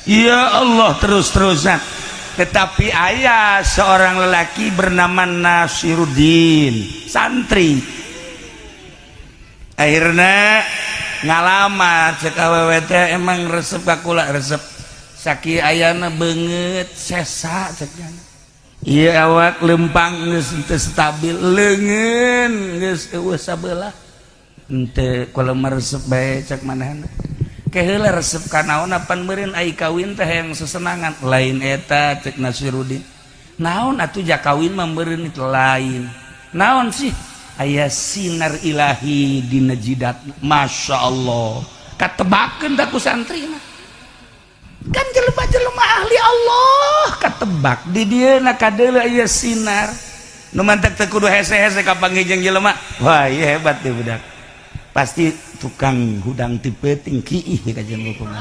Ya Allah terus-terusan. Tetapi ayah seorang lelaki bernama Nasiruddin, santri. Akhirnya ngalamar cek awewe teh emang resep ka kula resep sakit ayana banget sesa ceknya. Iya awak lempang geus teu stabil leungeun geus eueuh sabelah henteu kalau meresep bae cek manehna ke heula resep ka naon apan meureun ai kawin teh yang sesenangan lain eta cek Nasirudin naon atuh ja kawin mah meureun itu lain naon sih aya sinar ilahi dina jidatna masyaallah katebakeun da ku santrina kan jelema-jelema ahli Allah katebak di dieuna kadeuleu aya sinar nu mantek teu kudu hese-hese ka panggijeng jelema wah ieu hebat teh budak pasti tukang hudang ti peuting kiih ka jeung hukuman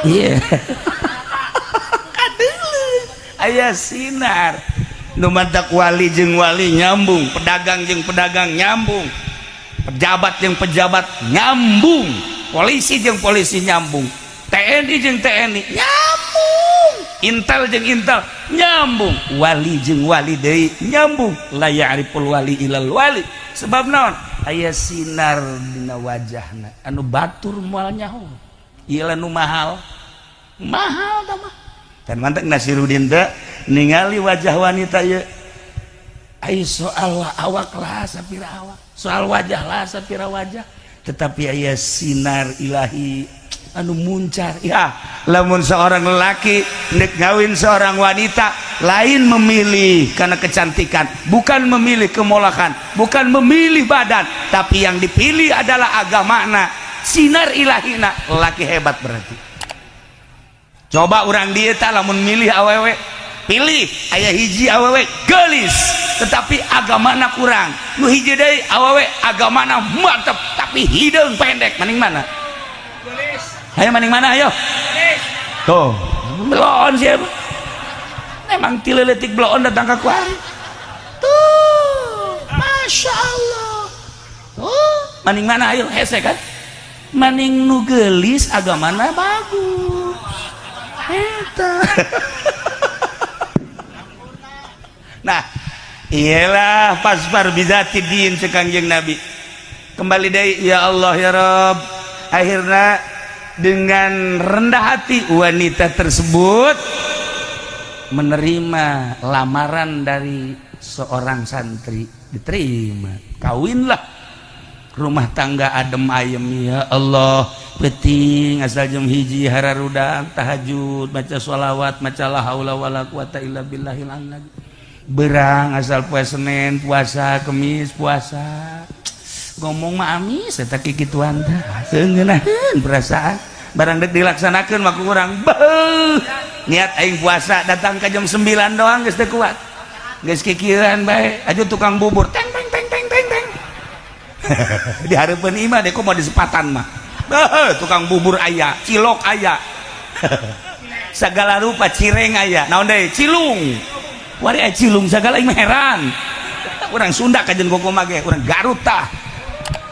iya kadeuleu aya sinar nu mantek wali jeung wali nyambung pedagang jeung pedagang nyambung pejabat jeung pejabat nyambung polisi jeung polisi nyambung TNI jeung TNI nyambung intel jeung intel nyambung wali jeung wali deui nyambung la ya'riful wali ilal wali sebab naon aya sinar dina wajahna anu batur moal nyaho ieu nu mahal mahal tah mah dan mantek Nasirudin teh ningali wajah wanita ieu ai soal awak lah sapira awak soal wajah lah sapira wajah tetapi aya sinar ilahi anu muncar ya lamun seorang lelaki nek ngawin seorang wanita lain memilih karena kecantikan bukan memilih kemolakan bukan memilih badan tapi yang dipilih adalah agamana sinar ilahina lelaki hebat berarti coba orang dia tak lamun milih awewe pilih aya hiji awewe gelis tetapi agamana kurang nu hiji deui awewe agamana mantep tapi hideung pendek mending mana ayo maning mana ayo tuh belon siapa memang tileletik belon datang ke kuari tuh masya Allah tuh maning mana ayo hese kan maning nu gelis agamana bagus eta nah iyalah pasbar bizati din cekangjeng Nabi kembali deui ya Allah ya Rabb akhirnya dengan rendah hati wanita tersebut menerima lamaran dari seorang santri diterima kawinlah rumah tangga adem ayem ya Allah penting asal jam hiji hararudang tahajud baca sholawat maca la haula wala quwata illa billahil azim berang asal puasa Senin puasa Kemis puasa ngomong mah amis eta kikituan teh seungeunahkeun perasaan barang dek dilaksanakeun mah ku urang beuh niat aing puasa datang ka jam 9 doang geus teu kuat geus kikieuan bae aju tukang bubur teng teng teng teng teng teng di hareupeun imah dek mau di sepatan mah beuh tukang bubur aya cilok aya sagala rupa cireng aya naon deui cilung wari aya cilung sagala imah heran urang Sunda kajen kokoh mah ge urang Garut tah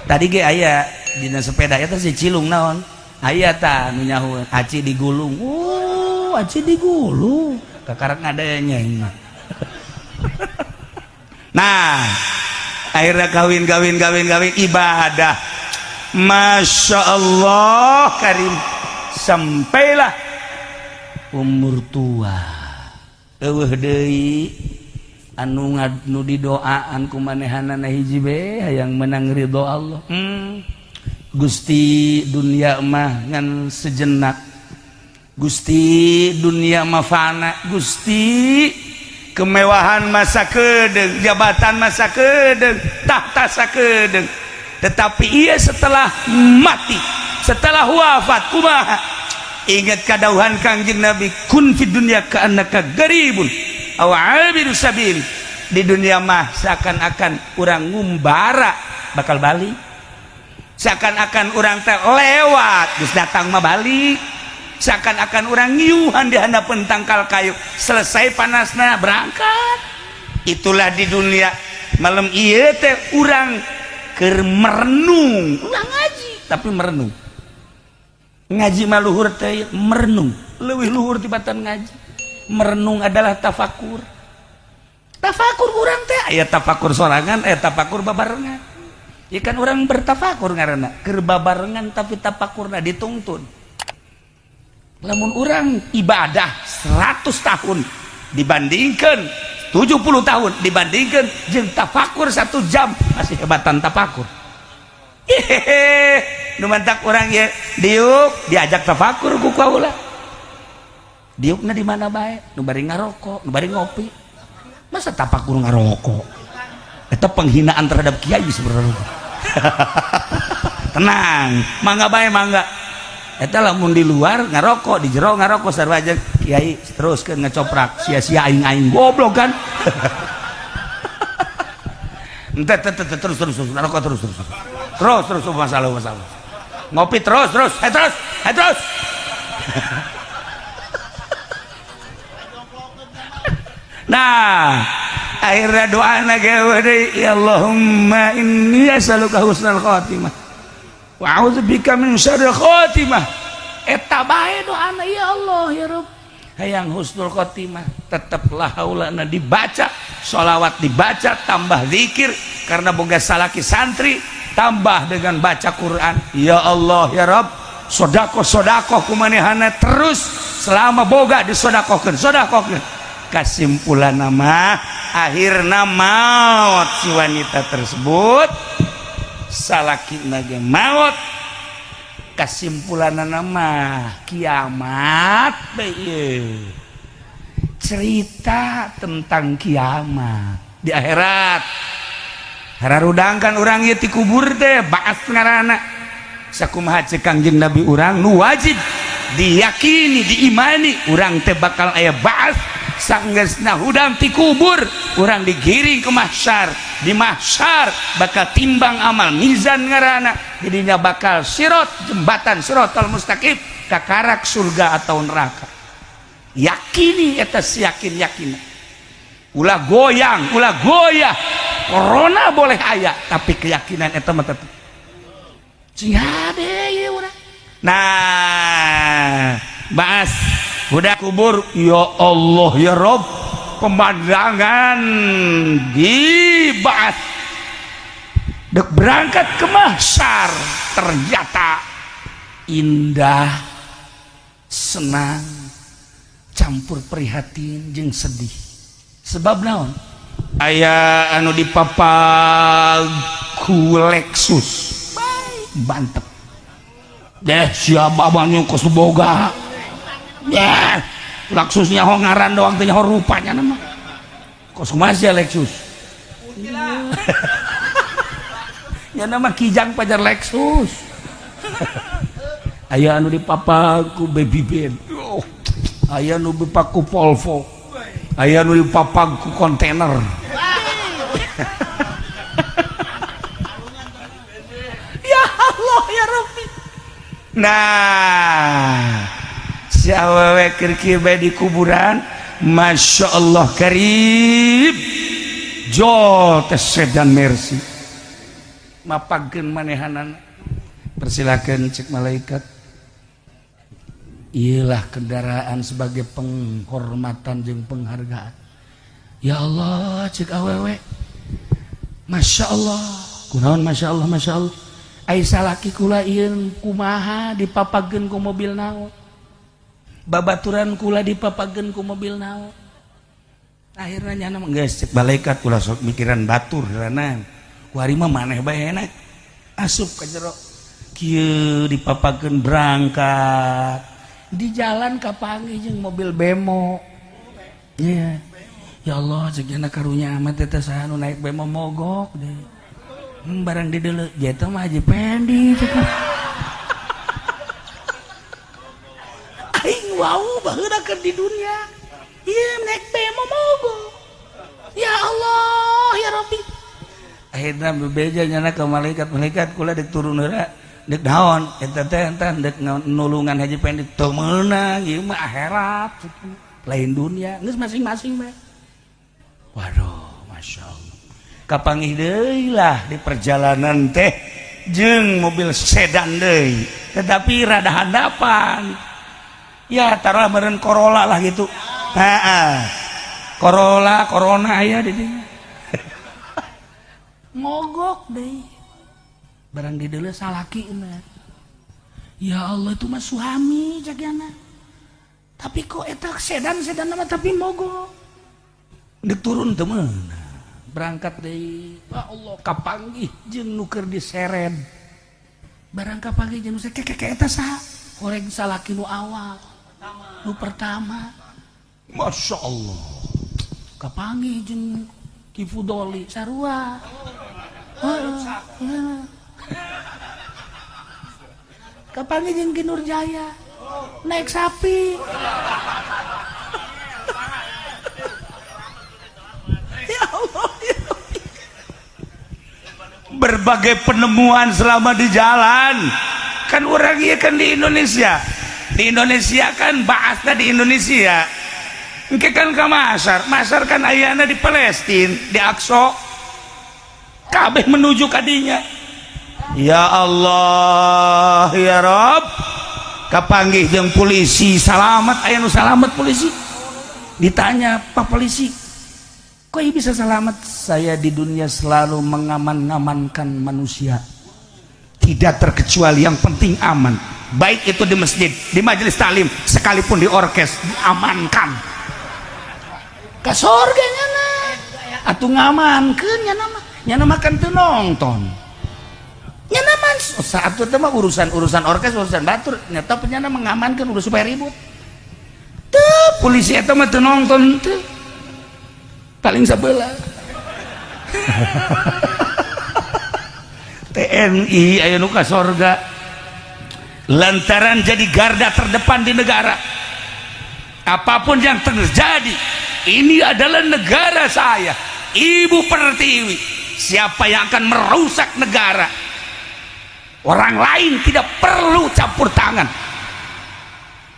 tadi ge aya dina sepeda eta si cilung naon aya tah nu nyaho aci digulung aci digulung kakarak ngadanya mah nah akhirnya kawin ibadah masya Allah karim sampailah umur tua eueuh deui anu didoaan ku manehanana hiji be hayang menang ridho Allah Gusti dunia mah ngan sejenak Gusti dunia mah fana Gusti kemewahan masa keudeuh jabatan masa keudeuh tahta sakeudeuh tetapi ia setelah mati setelah wafat kumaha ingat kadauhan Kangjeng Nabi kun fid dunya ka'annaka garibun aw abiru sabil di dunia mah seakan-akan urang ngumbara bakal balik seakan-akan urang teh lewat geus datang mah balik seakan-akan urang ngiuhan di hadapan tangkal kayu selesai panasna berangkat itulah di dunia malam ieu teh urang keur merenung ulah ngaji tapi merenung ngaji mah luhur teh merenung leuwih luhur tibatan ngaji merenung adalah tafakur urang teh aya tafakur sorangan aya tafakur babarengan ya kan orang bertafakur ngaranna keur babarengan tapi tafakurna dituntun lamun orang ibadah 100 tahun dibandingkan 70 tahun dibandingkan jeung tafakur 1 jam masih hebatan tafakur. Nu mantak orang ya diuk diajak tafakur ku kaula. Diukna di mana bae? Nu bari ngarokok, nu bari ngopi. Masa tafakur ngarokok? Eta penghinaan terhadap kiai sebenarnya. Tenang, mangga bae mangga. Eta lamun di luar ngarokok, di jero ngarokok sarua aja kiai teruskeun ngecoprak sia-sia aing-aing goblok kan. Ente terus ngarokok terus masalah ngopi terus nah akhirnya doa nage ya Allahumma inni as'aluka husnal khatimah wa a'udzubika min syarril khatimah. Eta bae doana ya Allah ya Rabb hayang husnul khotimah. Teteplah haulana dibaca, sholawat dibaca, tambah zikir karena boga salaki santri, tambah dengan baca Quran. Ya Allah ya Rabb, sodako kumanehana terus selama boga disodakokeun. Kesimpulan nama akhirna maut si wanita tersebut, salaki nage maut. Kesimpulan nama kiamat cerita tentang kiamat di akhirat. Hararudangkan orang ieu ti kubur teh ba'ats ngaranna. Sakumaha ceuk Kangjeng Nabi urang nu wajib diyakini diimani urang teh bakal aya ba'ats sanggeusna hudang ti kubur urang digiring ke mahsyar. Di mahsyar bakal timbang amal mizan ngaranna, jadinya bakal sirot jembatan siratal mustaqim kakarak surga atau neraka. Yakini eta yakin ulah goyang ulah goyah corona boleh aya tapi keyakinan eta mah tetep cihade ye urang. Nah bahas udah kubur ya Allah ya Rob, pemandangan dibahas dek berangkat ke mahsyar ternyata indah, senang, campur prihatin jeung sedih. Sebab naon? Aya anu dipapag ku Lexus bantep deh siapa banyak kesuboga ya Lexusnya ho ngaran doang teh ho rupanya nama kos masih Lexus ya nama kijang pajar Lexus. Aya anu dipapag ku Baby Ben, aya anu dipapag ku Volvo, aya anu dipapag ku kontainer. Ya Allah ya Rabbi. Nah si awewe keur bae di kuburan Masya Allah karib jol tes sedan Mercy mapagkeun manehanan. Persilakan cek malaikat, iyalah kendaraan sebagai penghormatan jeung penghargaan. Ya Allah cek awewe Masya Allah kunaon Masya Allah Masya Allah ai salaki kula ieu kumaha dipapagkeun ku mobil naon, babaturan kula dipapagkeun ku mobil naon. Akhirna nyana geus cek malaikat kula sok mikiran batur ranan ku ari mah maneh bae enak asup ka jero kieu dipapagkeun berangkat di jalan kapanggih jeung mobil bemo. Iya ya Allah cek jana karunya amat eta saha nu naik bemo mogok deh. Barang di deuleu jeta mah Haji Pendi cek. Aing wau baheula keur di dunia ieu naik bemo mogok. Ya Allah ya Rabbi. Akhirna bebeja nyana ka malaikat kula dek turun heula dek naon eta teh entan dek nulungan Haji Pendi teu meunang ieu mah akhirat lain dunia geus masing-masing mah. Waduh Masya Allah kapanggih deui lah di perjalanan teh jeung mobil sedan deui tetapi rada handapan ya taruh meureun Corolla lah gitu. Corona aya di dieu mogok deui barang di deuleu salaki euna. Ya Allah itu mah suami jagiana Tapi kok eta sedan nama tapi mogok diturun temen berangkat deh. Ya Allah kapanggih jeung nu keur diseret barang kapanggih jeung nu keke eta saha horeng salaki nu awal nu pertama. Masya Allah kapanggih jeung Ki Fudoli sarua. Kapanggih jeung Ki Nurjaya naik sapi. Ya Allah, ya Allah. Berbagai penemuan selama di jalan. Kan orang iya kan di Indonesia. Di Indonesia kan bahasnya di Indonesia. Engke kan ke Masar. Masar kan ayana di Palestina, di Aqsa. Kabeh menuju kadinya. Ya Allah, ya Rabb. Kapanggih jeung polisi salamet, aya nu salamet polisi. Ditanya, "Pak polisi, kok bisa selamat?" "Saya di dunia selalu mengaman-amankan manusia. Tidak terkecuali yang penting aman. Baik itu di masjid, di majelis taklim, sekalipun di orkes, diamankan." Ka sorga nyana. Atuh ngamankeun nyana makan teu nonton. Nyana man saat itu mah urusan orkes, urusan batur, nyata penyana mengamankan udah supaya ribut. Tuh polisi eta mah teu nonton teu. Paling sabelah. TNI aya nu ka sorga lantaran jadi garda terdepan di negara. Apapun yang terjadi, ini adalah negara saya, Ibu Pertiwi. Siapa yang akan merusak negara, orang lain tidak perlu campur tangan.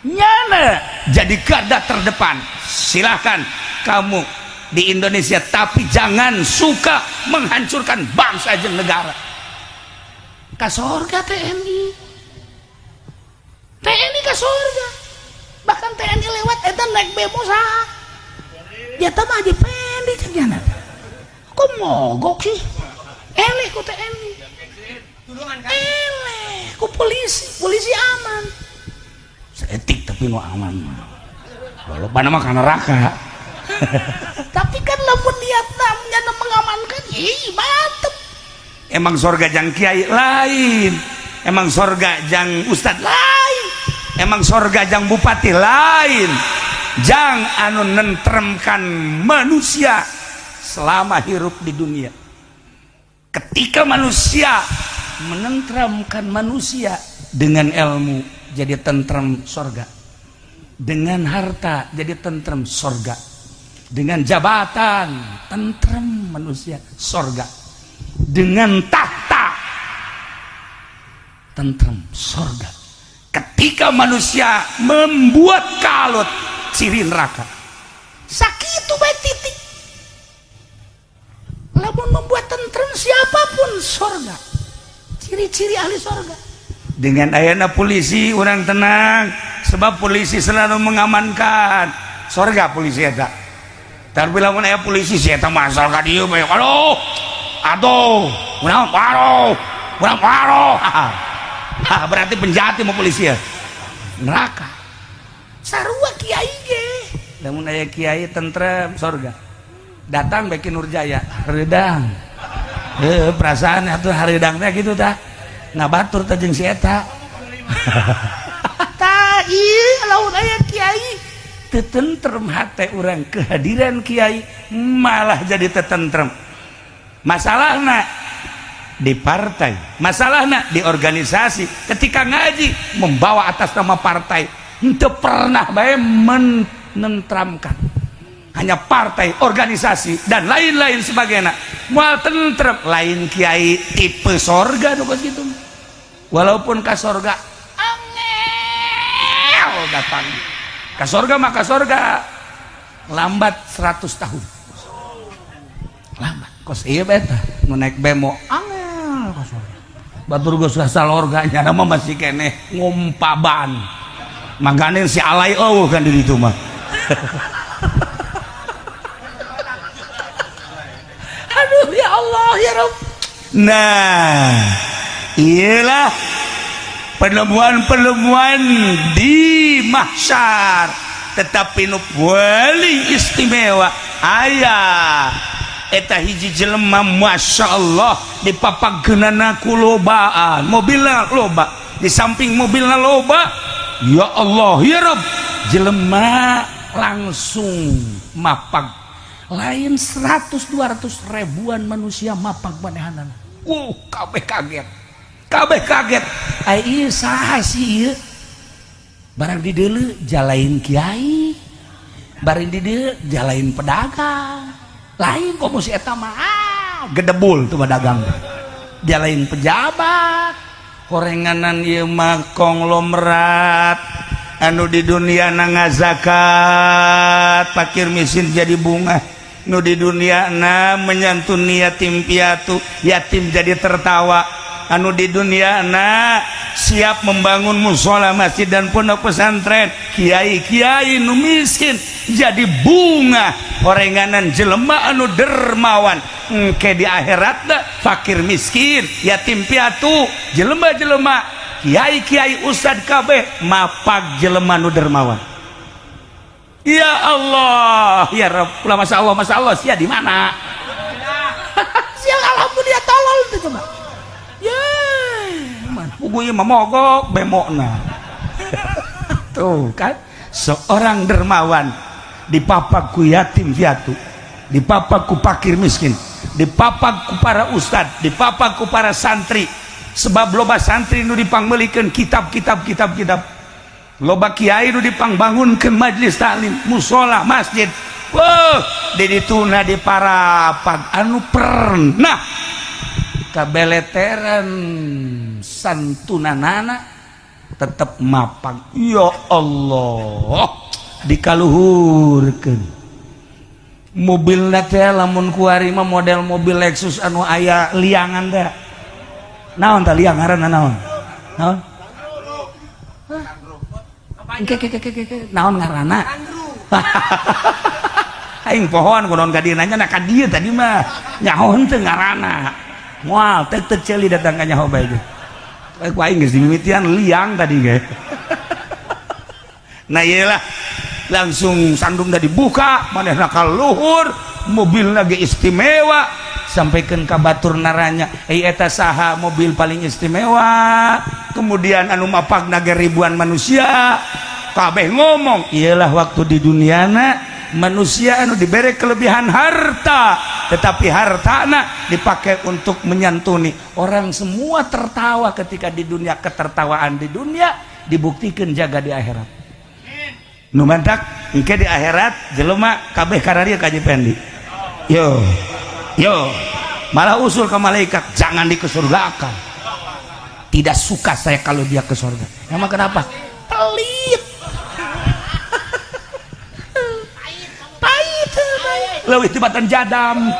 Nyana jadi garda terdepan. Silahkan kamu di Indonesia, tapi jangan suka menghancurkan bangsa dan negara. Ka sorga TNI ka sorga. Bahkan TNI lewat eta naik bemo saha. Ya tah mah aja pendi cenah. Kok mogok sih? Eleh ku TNI. Eleh ku polisi aman. Seetik tapi nu aman. Lolobana mah ka neraka. Tapi kan lamun niatna nyana mengamankan, mantep. Emang sorga jang kiai lain, emang sorga jang ustad lain, emang sorga jang bupati lain. Jang anu nentremkan manusia selama hirup di dunia. Ketika manusia menenteramkan manusia dengan ilmu, jadi tentrem sorga. Dengan harta jadi tentrem sorga. Dengan jabatan tentrem manusia sorga. Dengan tahta tentrem sorga. Ketika manusia membuat kalut, ciri neraka. Sakitu baik titik. Lamun membuat tentrem siapapun sorga. Ciri-ciri ahli sorga. Dengan ayana polisi orang tenang, sebab polisi selalu mengamankan sorga. Polisi eta tapi lamun aya polisi si eta masal ka dieu bae, aduh urang paro berarti penjahat mau polisi ya neraka. Sarua kiai ge lamun aya kiai tentrem sorga. Datang beki Nurjaya hareudang, perasaan atuh hareudang teh gitu tah ngabatur teh jeung si eta. Tah ieu lamun aya kiai tetentrem hate urang, kehadiran kiai malah jadi tetentrem. Masalahna di partai, masalahna di organisasi. Ketika ngaji membawa atas nama partai, henteu pernah bae menentramkan. Hanya partai, organisasi dan lain-lain sebagainya. Moal tentrem, lain kiai tipe sorga nu kitu. Walaupun ka sorga angel datang. Ka sorga maka sorga lambat 100 tahun. Lambat. Kos ieu beta nu naik bemo angel ka sorga. Batur geus salorga nya mah masih keneh ngumpaban. Mangane si alay eueuh kan di ditu mah. Aduh ya Allah ya Rabb. Nah, iyalah penemuan-penemuan di mahsyar tetapi nu wali istimewa aya eta hiji jelema masya Allah dipapageunana ku lobaan mobilna loba di samping mobilna loba ya Allah ya Rabb jelema langsung mapag lain 100-200 ribuan manusia mapag manehanana kabeh kaget ai saha sih barang di dieu jalain kiai barang di dieu jalain pedagang lain komo si eta mah gedebul tuh pedagang jalain pejabat korenganan ieu mah konglomerat anu di dunia na ngazakat fakir miskin jadi bunga nu di dunia na menyantuni yatim piatu yatim jadi tertawa anu di dunia na siap membangun musola masjid dan pondok pesantren kiai-kiai nu miskin jadi bunga orenganan jelema anu dermawan engke di akhirat da fakir miskin yatim piatu jelema-jelema kiai-kiai ustad kabeh mapag jelema nu dermawan. Ya Allah ya Rabb ulah masya Allah sia di mana sia alhamdulillah tolol tuh coba pugunya memogok bemokna tuh kan seorang dermawan dipapak ku yatim piatu dipapak ku fakir miskin dipapak ku para ustad dipapak ku para santri sebab loba santri nu dipangmelikeun kitab loba kiai nu dipangbangunkeun majelis taklim musola masjid di dituna di parapag anu pernah kabeleteran santunanana tetep mapang ya Allah dikaluhurkeun mobilna teh lamun kuari mah model mobil Lexus anu aya liangan teh naon tah liang ngaranna naon naon ngaranna aing pohon kunaon ka dieu nanya ka dieu tadi mah nyahoan teu ngaranna moal teu celi datang ka nyaho bae ge ku aing geus dimimitian liang tadi ge nah iyalah langsung sandung dah dibuka manehna ka luhur mobil lagi istimewa sampaikan ka batur naranya eta saha mobil paling istimewa kemudian anu mapagna ge ribuan manusia kabeh ngomong iyalah waktu di duniana manusia anu diberi kelebihan harta tetapi hartana dipakai untuk menyantuni orang semua tertawa ketika di dunia ketertawaan di dunia dibuktikan jaga di akhirat nu mantak engke di akhirat jelema kabeh kararieu ka Pendi yo malah usul ke malaikat jangan dikesurgakan tidak suka saya kalau dia ke surga emang kenapa pelit pahit leuwih tibatan jadam